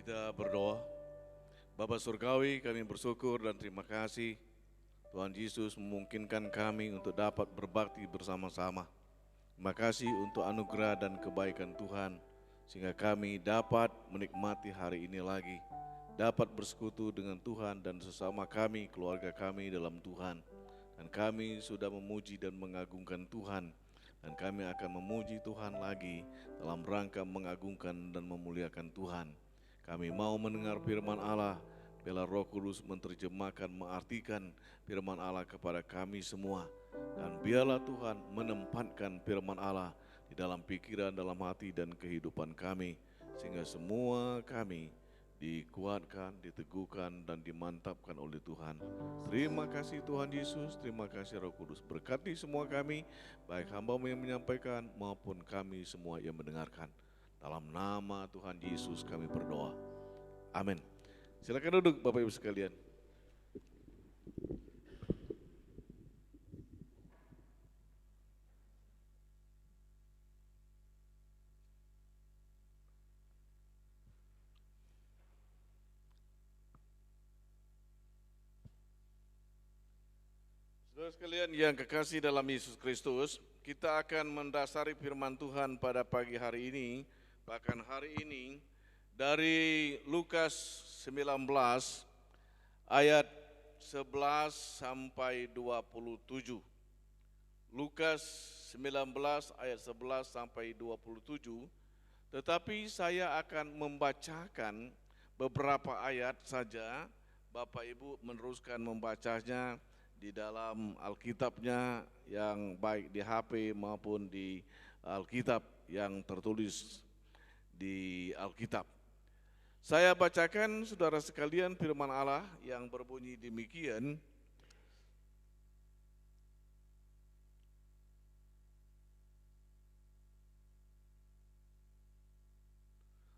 Kita berdoa. Bapa Surgawi, kami bersyukur dan terima kasih Tuhan Yesus memungkinkan kami untuk dapat berbakti bersama-sama. Terima kasih untuk anugerah dan kebaikan Tuhan sehingga kami dapat menikmati hari ini lagi, dapat bersekutu dengan Tuhan dan sesama kami, keluarga kami dalam Tuhan. Dan kami sudah memuji dan mengagungkan Tuhan, dan kami akan memuji Tuhan lagi dalam rangka mengagungkan dan memuliakan Tuhan. Kami mau mendengar firman Allah, biarlah Roh Kudus menerjemahkan, mengartikan firman Allah kepada kami semua. Dan biarlah Tuhan menempatkan firman Allah di dalam pikiran, dalam hati dan kehidupan kami, sehingga semua kami dikuatkan, diteguhkan dan dimantapkan oleh Tuhan. Terima kasih Tuhan Yesus, terima kasih Roh Kudus. Berkati semua kami, baik hamba-Mu yang menyampaikan maupun kami semua yang mendengarkan. Dalam nama Tuhan Yesus kami berdoa. Amin. Silakan duduk Bapak Ibu sekalian. Saudara sekalian yang kekasih dalam Yesus Kristus, kita akan mendasari firman Tuhan pada pagi hari ini, bahkan hari ini, dari Lukas 19 ayat 11 sampai 27. Lukas 19 ayat 11 sampai 27, tetapi saya akan membacakan beberapa ayat saja. Bapak Ibu meneruskan membacanya di dalam Alkitabnya, yang baik di HP maupun di Alkitab yang tertulis di Alkitab. Saya bacakan saudara sekalian firman Allah yang berbunyi demikian.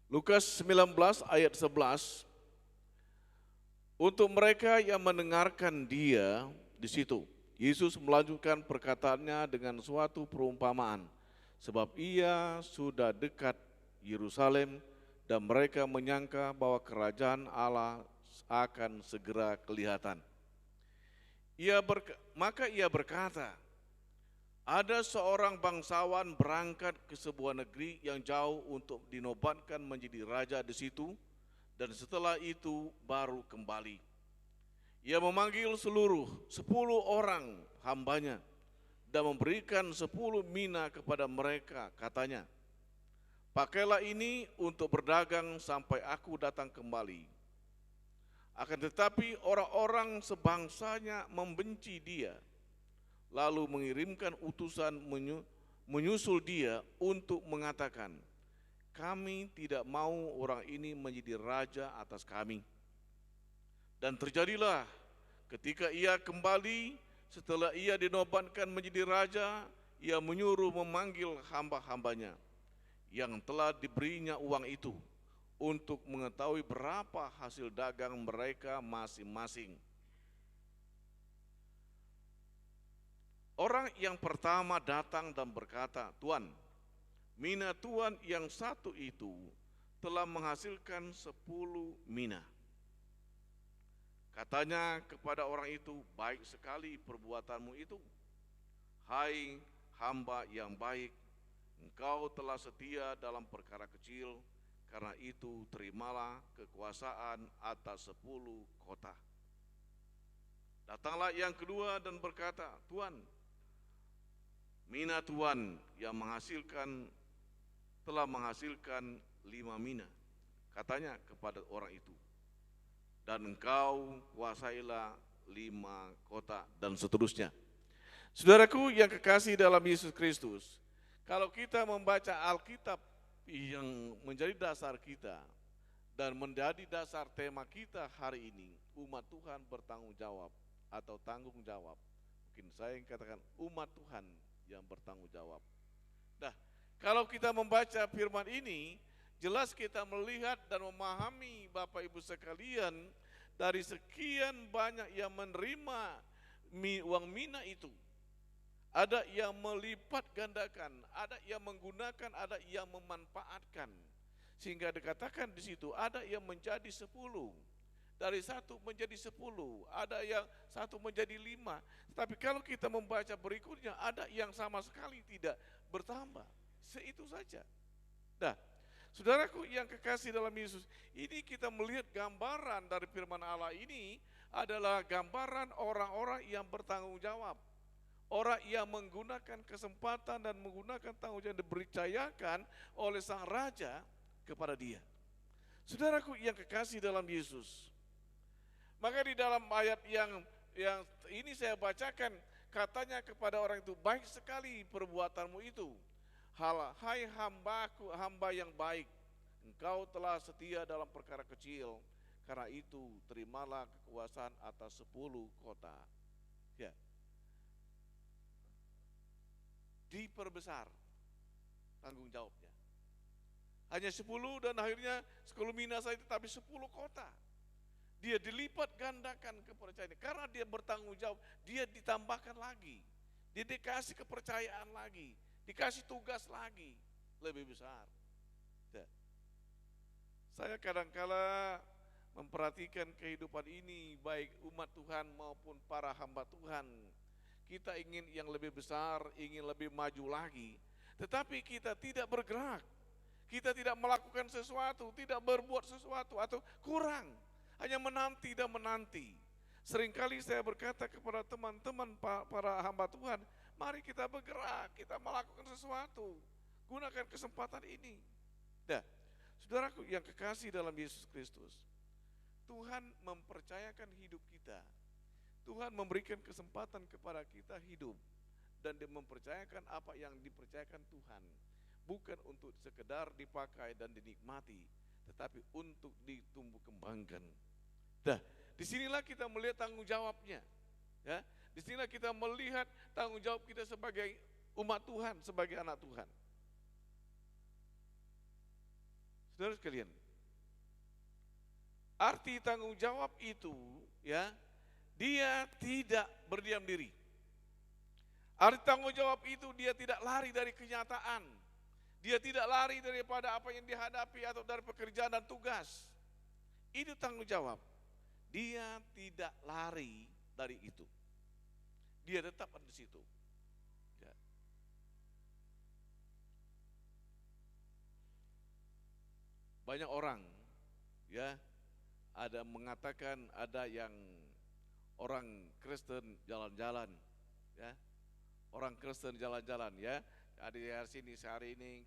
Lukas 19 ayat 11. Untuk mereka yang mendengarkan dia di situ, Yesus melanjutkan perkataannya dengan suatu perumpamaan. Sebab ia sudah dekat Yerusalem dan mereka menyangka bahwa kerajaan Allah akan segera kelihatan. Maka ia berkata, ada seorang bangsawan berangkat ke sebuah negeri yang jauh untuk dinobatkan menjadi raja di situ, dan setelah itu baru kembali. Ia memanggil 10 orang hambanya dan memberikan 10 mina kepada mereka, katanya, pakailah ini untuk berdagang sampai aku datang kembali. Akan tetapi orang-orang sebangsanya membenci dia, lalu mengirimkan utusan menyusul dia untuk mengatakan, kami tidak mau orang ini menjadi raja atas kami. Dan terjadilah ketika ia kembali, setelah ia dinobatkan menjadi raja, ia menyuruh memanggil hamba-hambanya yang telah diberinya uang itu untuk mengetahui berapa hasil dagang mereka masing-masing. Orang yang pertama datang dan berkata, Tuan, mina Tuan yang satu itu telah menghasilkan 10 mina. Katanya kepada orang itu, baik sekali perbuatanmu itu. Hai hamba yang baik, engkau telah setia dalam perkara kecil, karena itu terimalah kekuasaan atas 10 kota. Datanglah yang kedua dan berkata, Tuan, mina Tuan yang telah menghasilkan 5 mina. Katanya kepada orang itu, dan engkau kuasailah 5 kota, dan seterusnya. Saudaraku yang kekasih dalam Yesus Kristus, kalau kita membaca Alkitab yang menjadi dasar kita dan menjadi dasar tema kita hari ini, umat Tuhan bertanggung jawab atau tanggung jawab. Mungkin saya yang katakan umat Tuhan yang bertanggung jawab. Nah, kalau kita membaca firman ini, jelas kita melihat dan memahami Bapak Ibu sekalian, dari sekian banyak yang menerima uang mina itu, ada yang melipat gandakan, ada yang menggunakan, ada yang memanfaatkan. Sehingga dikatakan di situ ada yang menjadi 10. Dari 1 menjadi 10, ada yang 1 menjadi 5. Tapi kalau kita membaca berikutnya, ada yang sama sekali tidak bertambah. Seitu saja. Nah, saudaraku yang kekasih dalam Yesus, ini kita melihat gambaran dari firman Allah ini adalah gambaran orang-orang yang bertanggung jawab. Orang yang menggunakan kesempatan dan menggunakan tanggung jawab yang dipercayakan oleh sang raja kepada dia. Saudaraku yang kekasih dalam Yesus, maka di dalam ayat yang ini saya bacakan, katanya kepada orang itu, baik sekali perbuatanmu itu. Hai hambaku, hamba yang baik, engkau telah setia dalam perkara kecil, karena itu terimalah kekuasaan atas 10 kota. Ya. Diperbesar tanggung jawabnya. Hanya 10 dan akhirnya sekelumina saja, tapi 10 kota. Dia dilipat gandakan kepercayaannya. Karena dia bertanggung jawab, dia ditambahkan lagi. Dia dikasih kepercayaan lagi. Dikasih tugas lagi, lebih besar. Ya. Saya kadangkala memperhatikan kehidupan ini, baik umat Tuhan maupun para hamba Tuhan. Kita ingin yang lebih besar, ingin lebih maju lagi. Tetapi kita tidak bergerak. Kita tidak melakukan sesuatu, tidak berbuat sesuatu, atau kurang. Hanya menanti dan menanti. Seringkali saya berkata kepada teman-teman para hamba Tuhan, mari kita bergerak, kita melakukan sesuatu. Gunakan kesempatan ini. Nah, saudaraku yang kekasih dalam Yesus Kristus, Tuhan mempercayakan hidup kita. Tuhan memberikan kesempatan kepada kita hidup. Dan dia mempercayakan apa yang dipercayakan Tuhan. Bukan untuk sekedar dipakai dan dinikmati, tetapi untuk ditumbuh kembangkan. Nah, disinilah kita melihat tanggung jawabnya. Ya, disinilah kita melihat tanggung jawab kita sebagai umat Tuhan, sebagai anak Tuhan. Saudara sekalian, arti tanggung jawab itu, ya, dia tidak berdiam diri. Arti tanggung jawab itu dia tidak lari dari kenyataan. Dia tidak lari daripada apa yang dihadapi atau dari pekerjaan dan tugas. Itu tanggung jawab. Dia tidak lari dari itu. Dia tetap ada di situ. Ya. Banyak orang, ya, ada mengatakan ada yang orang Kristen jalan-jalan, ya, orang Kristen jalan-jalan, ya, ada di sini sehari ini,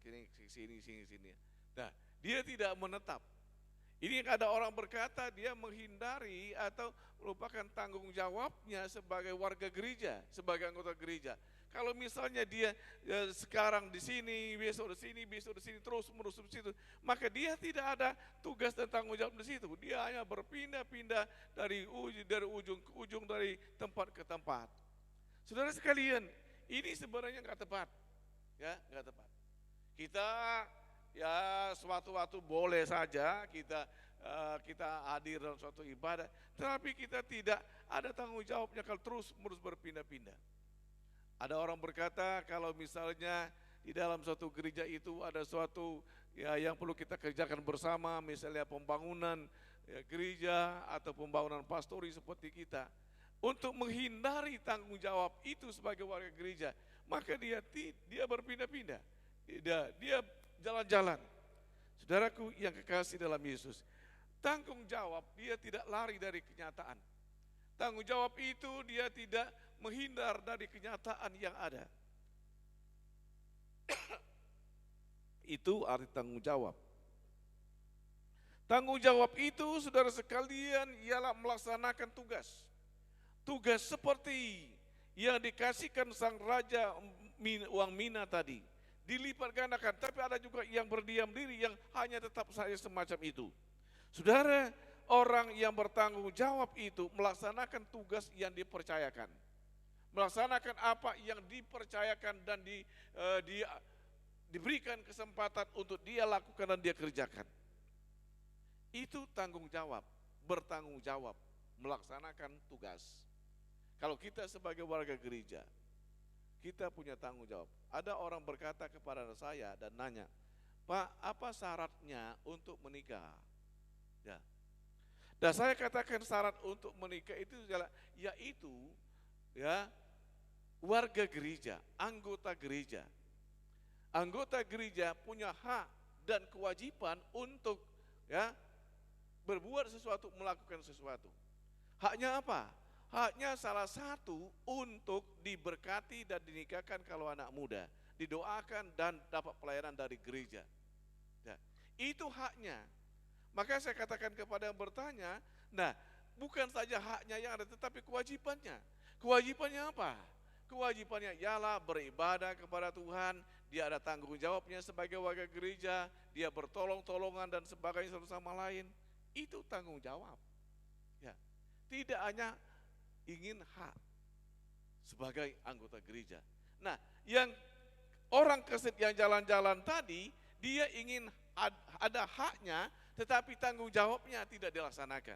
sini. Nah, dia tidak menetap. Ini ada orang berkata dia menghindari atau melupakan tanggung jawabnya sebagai warga gereja, sebagai anggota gereja. Kalau misalnya dia sekarang di sini, besok di sini, terus menerus di situ, maka dia tidak ada tugas dan tanggung jawab di situ. Dia hanya berpindah-pindah dari ujung ke ujung, dari tempat ke tempat. Saudara sekalian, ini sebenarnya nggak tepat, ya, nggak tepat. Kita ya suatu-waktu boleh saja kita hadir dalam suatu ibadah, tetapi kita tidak ada tanggung jawabnya kalau terus menerus berpindah-pindah. Ada orang berkata kalau misalnya di dalam suatu gereja itu ada suatu ya yang perlu kita kerjakan bersama, misalnya pembangunan ya, gereja atau pembangunan pastori seperti kita, untuk menghindari tanggung jawab itu sebagai warga gereja, maka dia berpindah-pindah, dia jalan-jalan. Saudaraku yang kekasih dalam Yesus, tanggung jawab dia tidak lari dari kenyataan. Tanggung jawab itu dia tidak menghindar dari kenyataan yang ada. Itu arti tanggung jawab. Tanggung jawab itu, saudara sekalian, ialah melaksanakan tugas. Tugas seperti yang dikasihkan sang raja uang mina tadi. Dilipat gandakan, tapi ada juga yang berdiam diri, yang hanya tetap saja semacam itu. Saudara, orang yang bertanggung jawab itu melaksanakan tugas yang dipercayakan. Melaksanakan apa yang dipercayakan dan diberikan kesempatan untuk dia lakukan dan dia kerjakan. Itu tanggung jawab, bertanggung jawab, melaksanakan tugas. Kalau kita sebagai warga gereja, kita punya tanggung jawab. Ada orang berkata kepada saya dan nanya, Pak, apa syaratnya untuk menikah? Ya. Dan saya katakan syarat untuk menikah itu yaitu ya warga gereja, anggota gereja. Anggota gereja punya hak dan kewajiban untuk ya berbuat sesuatu, melakukan sesuatu. Haknya apa? Haknya salah satu untuk diberkati dan dinikahkan kalau anak muda, didoakan dan dapat pelayanan dari gereja. Ya, itu haknya. Maka saya katakan kepada yang bertanya, nah bukan saja haknya yang ada, tetapi kewajibannya. Kewajibannya apa? Kewajibannya ialah beribadah kepada Tuhan, dia ada tanggung jawabnya sebagai warga gereja, dia bertolong-tolongan dan sebagainya satu sama lain. Itu tanggung jawab. Ya. Tidak hanya ingin hak sebagai anggota gereja. Nah, yang orang Kristen yang jalan-jalan tadi, dia ingin ada haknya, tetapi tanggung jawabnya tidak dilaksanakan.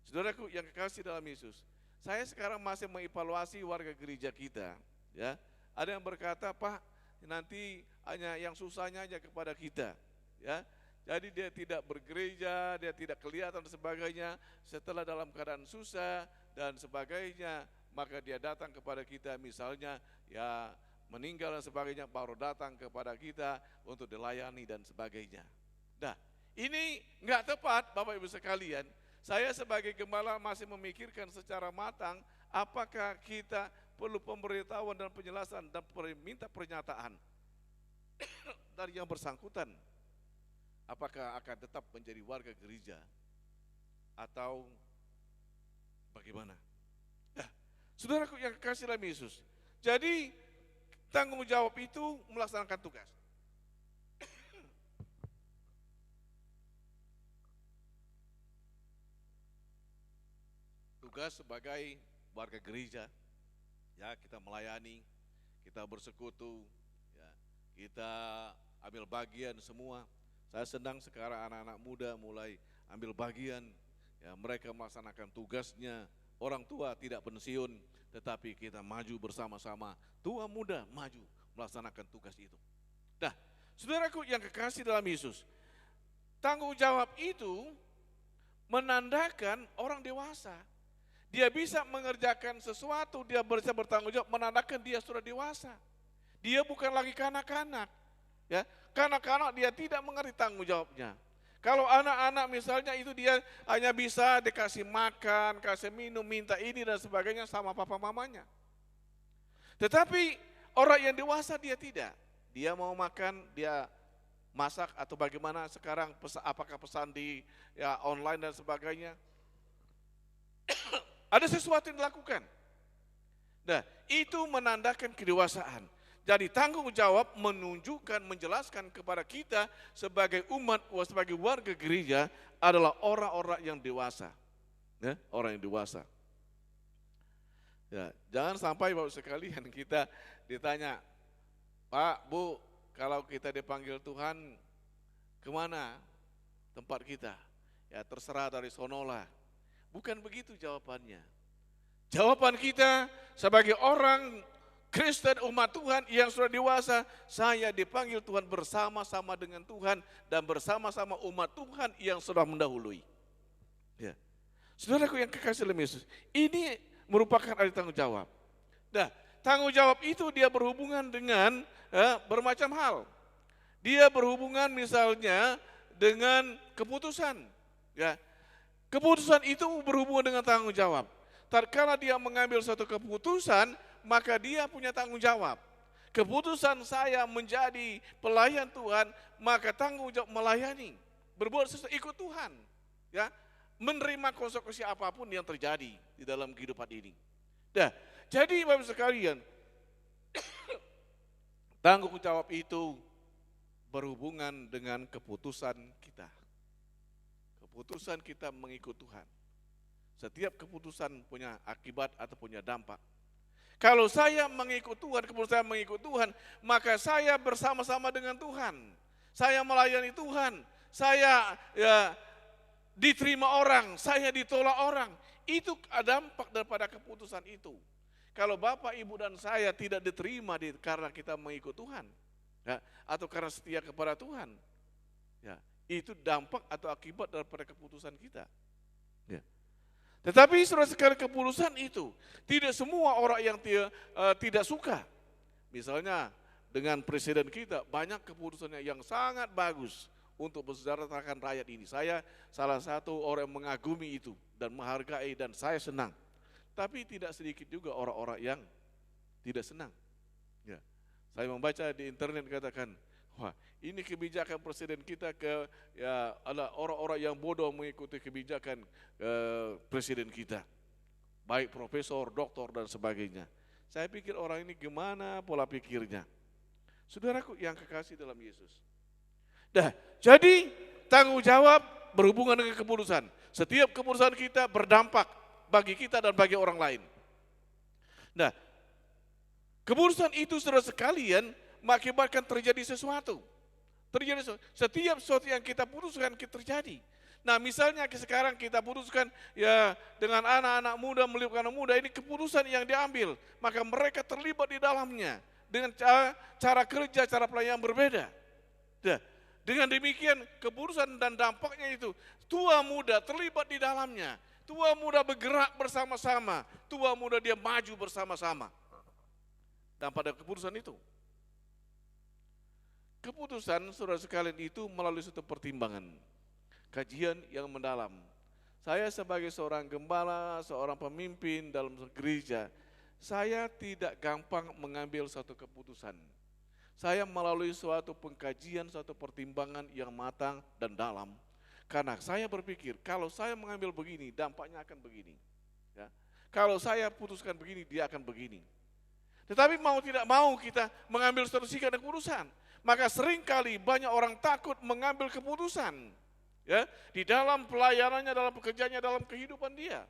Saudaraku yang kekasih dalam Yesus, saya sekarang masih mengevaluasi warga gereja kita. Ya, ada yang berkata, Pak, nanti hanya yang susahnya aja kepada kita. Ya, jadi dia tidak bergereja, dia tidak kelihatan dan sebagainya. Setelah dalam keadaan susah dan sebagainya, maka dia datang kepada kita, misalnya ya meninggal dan sebagainya, baru datang kepada kita untuk dilayani dan sebagainya. Nah, ini enggak tepat Bapak Ibu sekalian. Saya sebagai gembala masih memikirkan secara matang apakah kita perlu pemberitahuan dan penjelasan dan minta pernyataan dari yang bersangkutan. Apakah akan tetap menjadi warga gereja atau bagaimana? Nah, saudaraku yang kekasih dalam Yesus. Jadi tanggung jawab itu melaksanakan tugas. Tugas sebagai warga gereja, ya kita melayani, kita bersekutu, ya, kita ambil bagian semua. Saya senang sekarang anak-anak muda mulai ambil bagian, ya mereka melaksanakan tugasnya. Orang tua tidak pensiun, tetapi kita maju bersama-sama. Tua muda maju melaksanakan tugas itu. Nah, saudaraku yang kekasih dalam Yesus, tanggung jawab itu menandakan orang dewasa. Dia bisa mengerjakan sesuatu, dia bisa bertanggung jawab, menandakan dia sudah dewasa. Dia bukan lagi kanak-kanak. Ya, kanak-kanak dia tidak mengerti tanggung jawabnya. Kalau anak-anak misalnya itu dia hanya bisa dikasih makan, kasih minum, minta ini dan sebagainya sama papa mamanya. Tetapi orang yang dewasa dia tidak. Dia mau makan, dia masak atau bagaimana sekarang, apakah pesan di ya, online dan sebagainya. Ada sesuatu yang dilakukan. Nah, itu menandakan kedewasaan. Jadi tanggung jawab menunjukkan, menjelaskan kepada kita sebagai umat, sebagai warga gereja adalah orang-orang yang dewasa. Ya, orang yang dewasa. Ya, jangan sampai Bapak sekalian kita ditanya, Pak, Bu, kalau kita dipanggil Tuhan, kemana tempat kita? Ya terserah dari sonolah. Bukan begitu jawabannya. Jawaban kita sebagai orang Kristen umat Tuhan yang sudah dewasa, saya dipanggil Tuhan bersama-sama dengan Tuhan dan bersama-sama umat Tuhan yang sudah mendahului. Ya. Saudaraku yang kekasih dalam Yesus, ini merupakan ada tanggung jawab. Nah, tanggung jawab itu dia berhubungan dengan bermacam hal. Dia berhubungan misalnya dengan keputusan. Ya. Keputusan itu berhubungan dengan tanggung jawab. Tatkala dia mengambil suatu keputusan, maka dia punya tanggung jawab. Keputusan saya menjadi pelayan Tuhan, maka tanggung jawab melayani. Berbuat sesuatu ikut Tuhan. Ya, menerima konsekuensi apapun yang terjadi di dalam kehidupan ini. Nah, jadi Bapak sekalian, tanggung jawab itu berhubungan dengan keputusan kita. Keputusan kita mengikut Tuhan. Setiap keputusan punya akibat atau punya dampak. Kalau saya mengikut Tuhan, keputusan saya mengikut Tuhan, maka saya bersama-sama dengan Tuhan. Saya melayani Tuhan. Saya diterima orang, saya ditolak orang. Itu dampak daripada keputusan itu. Kalau Bapak, Ibu dan saya tidak diterima karena kita mengikut Tuhan, ya, atau karena setia kepada Tuhan. Ya, itu dampak atau akibat daripada keputusan kita. Ya. Tetapi saudara sekali, keputusan itu tidak semua orang yang tidak suka. Misalnya dengan presiden kita, banyak keputusannya yang sangat bagus untuk mensejahterakan rakyat ini. Saya salah satu orang yang mengagumi itu dan menghargai dan saya senang. Tapi tidak sedikit juga orang-orang yang tidak senang. Ya. Saya membaca di internet katakan, wah, ini kebijakan presiden kita adalah orang-orang yang bodoh mengikuti kebijakan presiden kita. Baik profesor, doktor dan sebagainya. Saya pikir orang ini gimana pola pikirnya. Saudaraku yang kekasih dalam Yesus. Jadi tanggung jawab berhubungan dengan keputusan. Setiap keputusan kita berdampak bagi kita dan bagi orang lain. Nah, keputusan itu saudara sekalian mengakibatkan terjadi sesuatu. Setiap sesuatu yang kita putuskan terjadi. Nah, misalnya sekarang kita putuskan ya dengan anak-anak muda, melibatkan anak muda, ini keputusan yang diambil, maka mereka terlibat di dalamnya dengan cara kerja, cara pelayanan berbeda. Nah, dengan demikian keputusan dan dampaknya itu, tua muda terlibat di dalamnya, tua muda bergerak bersama-sama, tua muda dia maju bersama-sama. Dan pada keputusan itu, keputusan saudara sekalian itu melalui suatu pertimbangan, kajian yang mendalam. Saya sebagai seorang gembala, seorang pemimpin dalam gereja, saya tidak gampang mengambil suatu keputusan. Saya melalui suatu pengkajian, suatu pertimbangan yang matang dan dalam. Karena saya berpikir, kalau saya mengambil begini, dampaknya akan begini. Ya. Kalau saya putuskan begini, dia akan begini. Tetapi mau tidak mau kita mengambil suatu sikap dan keputusan. Maka seringkali banyak orang takut mengambil keputusan. Ya, di dalam pelayanannya, dalam pekerjaannya, dalam kehidupan dia.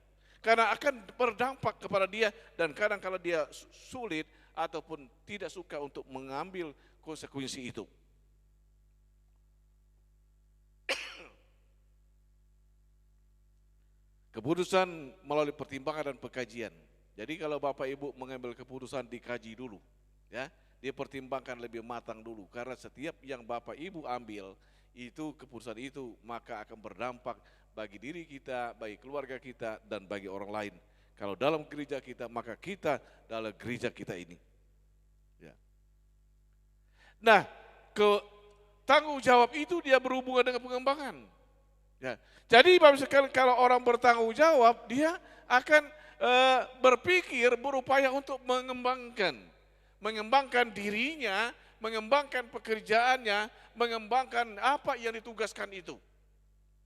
Karena akan berdampak kepada dia dan kadang kala dia sulit ataupun tidak suka untuk mengambil konsekuensi itu. Keputusan melalui pertimbangan dan pengkajian. Jadi kalau Bapak Ibu mengambil keputusan dikaji dulu, ya, dipertimbangkan lebih matang dulu. Karena setiap yang Bapak Ibu ambil itu keputusan itu maka akan berdampak bagi diri kita, bagi keluarga kita dan bagi orang lain. Kalau dalam gereja kita maka kita dalam gereja kita ini. Ya. Nah, tanggung jawab itu dia berhubungan dengan pengembangan. Ya. Jadi Bapak sekalian, kalau orang bertanggung jawab dia akan berpikir, berupaya untuk mengembangkan dirinya, mengembangkan pekerjaannya, mengembangkan apa yang ditugaskan itu.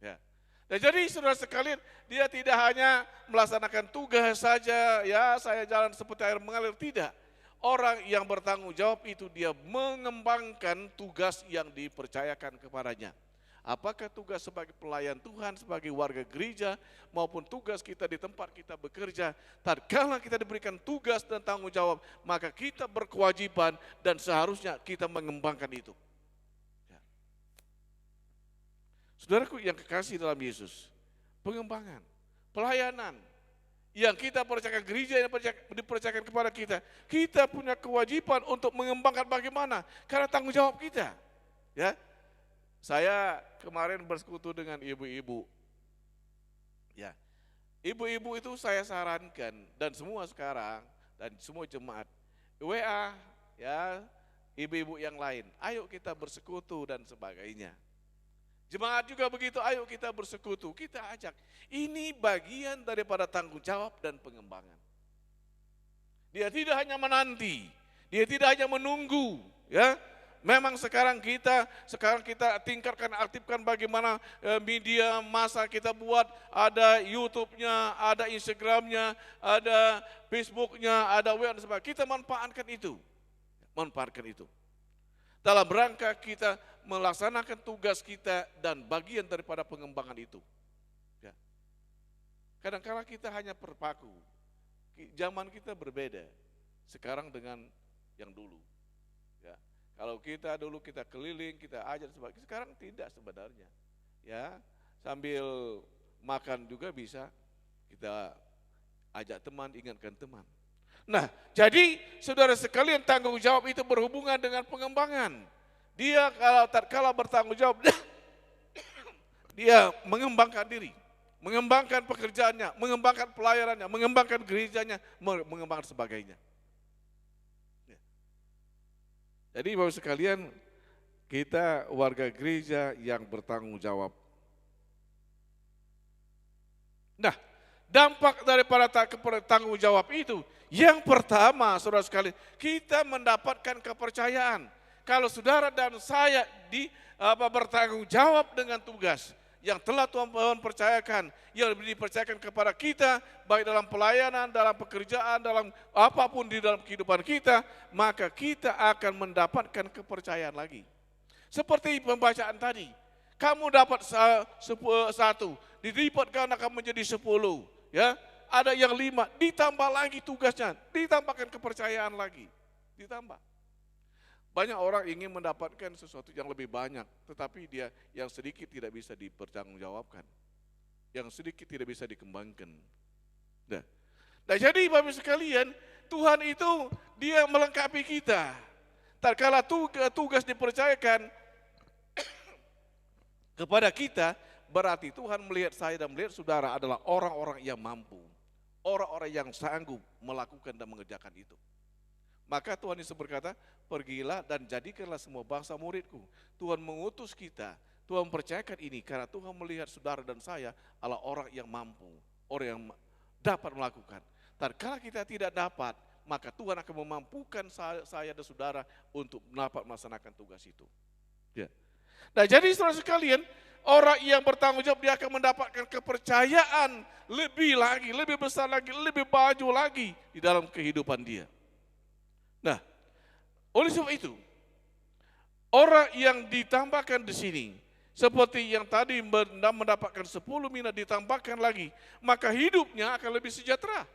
Ya. Nah, jadi saudara sekalian, dia tidak hanya melaksanakan tugas saja, ya saya jalan seperti air mengalir, tidak. Orang yang bertanggung jawab itu dia mengembangkan tugas yang dipercayakan kepadanya. Apakah tugas sebagai pelayan Tuhan, sebagai warga gereja, maupun tugas kita di tempat kita bekerja, tatkala kita diberikan tugas dan tanggung jawab, maka kita berkewajiban dan seharusnya kita mengembangkan itu. Ya. Saudaraku yang kekasih dalam Yesus, pengembangan, pelayanan, yang kita percayakan gereja, yang dipercayakan kepada kita, kita punya kewajiban untuk mengembangkan bagaimana, karena tanggung jawab kita. Ya. Saya kemarin bersekutu dengan ibu-ibu. Ya. Ibu-ibu itu saya sarankan dan semua sekarang dan semua jemaat WA ya, ibu-ibu yang lain, ayo kita bersekutu dan sebagainya. Jemaat juga begitu, ayo kita bersekutu, kita ajak. Ini bagian daripada tanggung jawab dan pengembangan. Dia tidak hanya menanti, dia tidak hanya menunggu, ya. Memang sekarang kita tingkatkan, aktifkan bagaimana media massa kita buat, ada YouTube-nya, ada Instagram-nya, ada Facebook-nya, ada WA dan sebagainya. Kita manfaatkan itu. Dalam rangka kita melaksanakan tugas kita dan bagian daripada pengembangan itu. Ya. Kadang-kadang kita hanya terpaku. Zaman kita berbeda sekarang dengan yang dulu. Ya. Kalau kita dulu kita keliling, kita ajar sebagainya, sekarang tidak sebenarnya. Ya, sambil makan juga bisa kita ajak teman, ingatkan teman. Nah, jadi saudara sekalian, tanggung jawab itu berhubungan dengan pengembangan. Dia kalau tatkala bertanggung jawab, dia mengembangkan diri, mengembangkan pekerjaannya, mengembangkan pelayarannya, mengembangkan gerejanya, mengembangkan sebagainya. Jadi Bapak sekalian, kita warga gereja yang bertanggung jawab. Nah, dampak daripada tanggung jawab itu, yang pertama saudara sekalian, kita mendapatkan kepercayaan. Kalau saudara dan saya bertanggung jawab dengan tugas yang telah Tuhan percayakan, yang dipercayakan kepada kita, baik dalam pelayanan, dalam pekerjaan, dalam apapun di dalam kehidupan kita, maka kita akan mendapatkan kepercayaan lagi. Seperti pembacaan tadi, kamu dapat satu, dilipatkan akan menjadi 10, ya. Ada yang 5, ditambah lagi tugasnya, ditambahkan kepercayaan lagi, ditambah. Banyak orang ingin mendapatkan sesuatu yang lebih banyak, tetapi dia yang sedikit tidak bisa dipertanggungjawabkan, yang sedikit tidak bisa dikembangkan. Nah jadi Bapak sekalian, Tuhan itu dia melengkapi kita. Tatkala tugas dipercayakan kepada kita, berarti Tuhan melihat saya dan melihat saudara adalah orang-orang yang mampu, orang-orang yang sanggup melakukan dan mengerjakan itu. Maka Tuhan Yesus berkata, pergilah dan jadikanlah semua bangsa muridku. Tuhan mengutus kita, Tuhan percayakan ini karena Tuhan melihat saudara dan saya adalah orang yang mampu, orang yang dapat melakukan. Tatkala kita tidak dapat, maka Tuhan akan memampukan saya dan saudara untuk dapat melaksanakan tugas itu. Ya. Nah jadi saudara sekalian, orang yang bertanggung jawab dia akan mendapatkan kepercayaan lebih lagi, lebih besar lagi, lebih maju lagi di dalam kehidupan dia. Nah, oleh sebab itu, orang yang ditambahkan di sini, seperti yang tadi mendapatkan 10 mina ditambahkan lagi, maka hidupnya akan lebih sejahtera,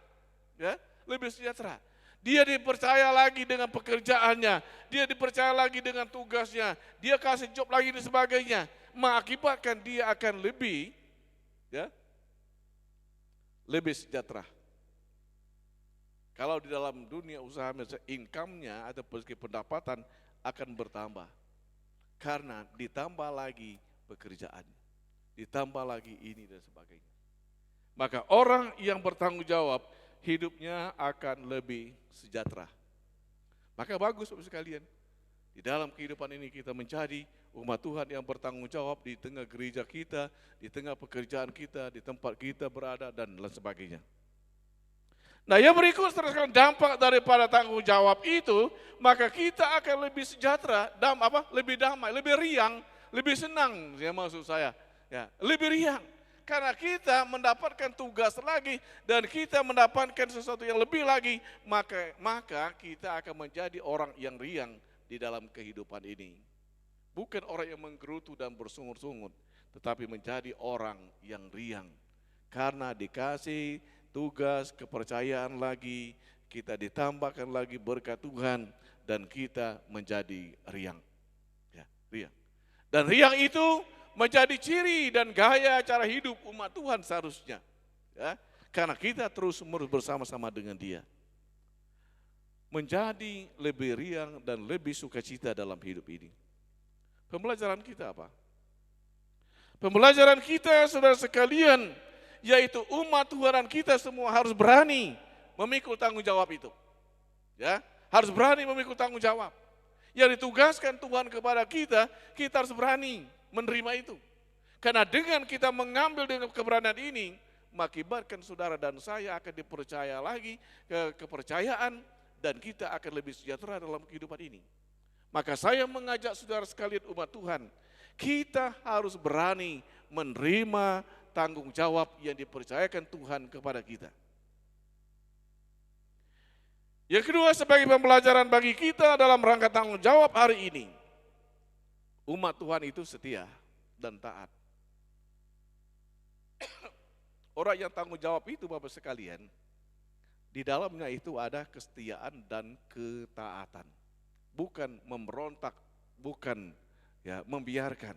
ya, lebih sejahtera. Dia dipercaya lagi dengan pekerjaannya, dia dipercaya lagi dengan tugasnya, dia kasih job lagi dan sebagainya, mengakibatkan dia akan lebih, ya, lebih sejahtera. Kalau di dalam dunia usaha, income-nya atau pendapatan akan bertambah. Karena ditambah lagi pekerjaan, ditambah lagi ini dan sebagainya. Maka orang yang bertanggung jawab, hidupnya akan lebih sejahtera. Maka bagus Bapak sekalian, di dalam kehidupan ini kita menjadi umat Tuhan yang bertanggung jawab di tengah gereja kita, di tengah pekerjaan kita, di tempat kita berada dan lain sebagainya. Nah yang berikut teruskan dampak daripada tanggung jawab itu, maka kita akan lebih sejahtera, lebih damai, lebih riang, lebih senang, ya maksud saya, ya, lebih riang. Karena kita mendapatkan tugas lagi dan kita mendapatkan sesuatu yang lebih lagi, maka kita akan menjadi orang yang riang di dalam kehidupan ini. Bukan orang yang menggerutu dan bersungut-sungut, tetapi menjadi orang yang riang. Karena dikasih tugas, kepercayaan lagi, kita ditambahkan lagi berkat Tuhan, dan kita menjadi riang. Ya, riang. Dan riang itu menjadi ciri dan gaya cara hidup umat Tuhan seharusnya. Ya, karena kita terus bersama-sama dengan Dia. Menjadi lebih riang dan lebih sukacita dalam hidup ini. Pembelajaran kita apa? Pembelajaran kita saudara sekalian, yaitu umat Tuhan kita semua harus berani memikul tanggung jawab itu. Ya, harus berani memikul tanggung jawab. Yang ditugaskan Tuhan kepada kita, kita harus berani menerima itu. Karena dengan kita mengambil dengan keberanian ini, mengakibatkan saudara dan saya akan dipercaya lagi kepercayaan dan kita akan lebih sejahtera dalam kehidupan ini. Maka saya mengajak saudara sekalian umat Tuhan, kita harus berani menerima tanggung jawab yang dipercayakan Tuhan kepada kita. Yang kedua, sebagai pembelajaran bagi kita dalam rangka tanggung jawab hari ini, umat Tuhan itu setia dan taat. Orang yang tanggung jawab itu Bapak sekalian, di dalamnya itu ada kesetiaan dan ketaatan. Bukan memberontak, bukan ya membiarkan,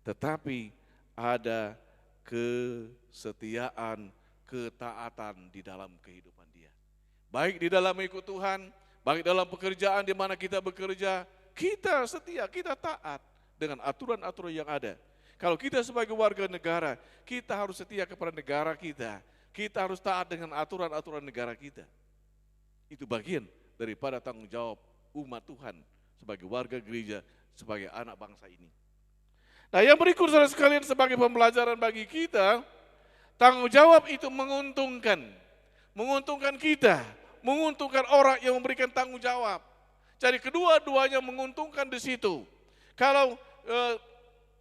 tetapi ada kesetiaan, ketaatan di dalam kehidupan dia. Baik di dalam ikut Tuhan, baik dalam pekerjaan di mana kita bekerja, kita setia, kita taat dengan aturan-aturan yang ada. Kalau kita sebagai warga negara, kita harus setia kepada negara kita. Kita harus taat dengan aturan-aturan negara kita. Itu bagian daripada tanggung jawab umat Tuhan sebagai warga gereja, sebagai anak bangsa ini. Nah, yang berikut saudara sekalian sebagai pembelajaran bagi kita, tanggung jawab itu menguntungkan. Menguntungkan kita, menguntungkan orang yang memberikan tanggung jawab. Jadi kedua-duanya menguntungkan di situ. Kalau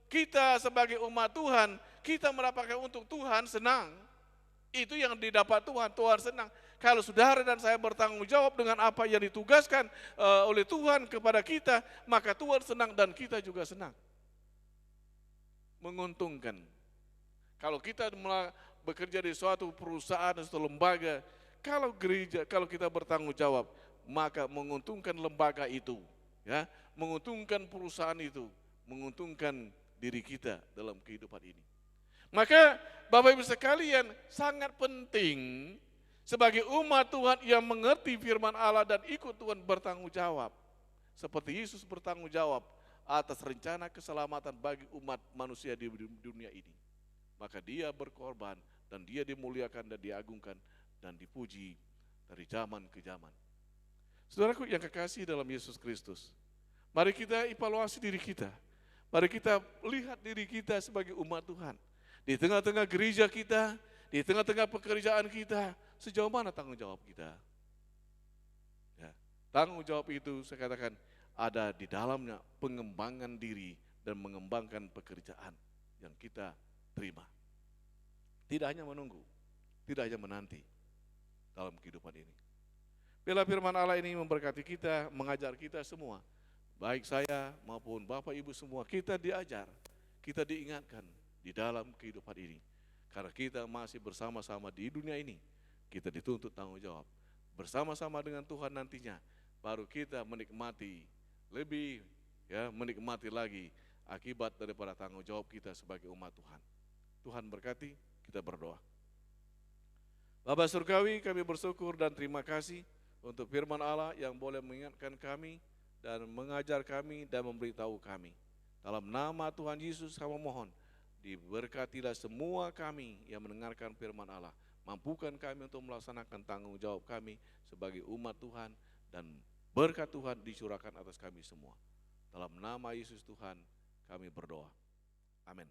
kita sebagai umat Tuhan, kita mendapatkan untung, Tuhan senang. Itu yang didapat Tuhan, Tuhan senang. Kalau saudara dan saya bertanggung jawab dengan apa yang ditugaskan oleh Tuhan kepada kita, maka Tuhan senang dan kita juga senang. Menguntungkan. Kalau kita bekerja di suatu perusahaan, suatu lembaga, kalau gereja, kalau kita bertanggung jawab, maka menguntungkan lembaga itu, ya, menguntungkan perusahaan itu, menguntungkan diri kita dalam kehidupan ini. Maka Bapak Ibu sekalian, sangat penting sebagai umat Tuhan yang mengerti firman Allah dan ikut Tuhan bertanggung jawab. Seperti Yesus bertanggung jawab atas rencana keselamatan bagi umat manusia di dunia ini. Maka dia berkorban dan dia dimuliakan dan diagungkan dan dipuji dari zaman ke zaman. Saudaraku yang kekasih dalam Yesus Kristus, mari kita evaluasi diri kita. Mari kita lihat diri kita sebagai umat Tuhan. Di tengah-tengah gereja kita, di tengah-tengah pekerjaan kita, sejauh mana tanggung jawab kita? Ya, tanggung jawab itu saya katakan ada di dalamnya pengembangan diri dan mengembangkan pekerjaan yang kita terima. Tidak hanya menunggu, tidak hanya menanti dalam kehidupan ini. Bila firman Allah ini memberkati kita, mengajar kita semua, baik saya maupun Bapak Ibu semua, kita diajar, kita diingatkan di dalam kehidupan ini. Karena kita masih bersama-sama di dunia ini, kita dituntut tanggung jawab. Bersama-sama dengan Tuhan nantinya, baru kita menikmati lebih, ya, menikmati lagi akibat daripada tanggung jawab kita sebagai umat Tuhan. Tuhan berkati, kita berdoa. Bapa Surgawi, kami bersyukur dan terima kasih untuk firman Allah yang boleh mengingatkan kami dan mengajar kami dan memberitahu kami. Dalam nama Tuhan Yesus kami mohon, diberkatilah semua kami yang mendengarkan firman Allah. Mampukan kami untuk melaksanakan tanggung jawab kami sebagai umat Tuhan dan berkat Tuhan dicurahkan atas kami semua. Dalam nama Yesus Tuhan kami berdoa. Amin.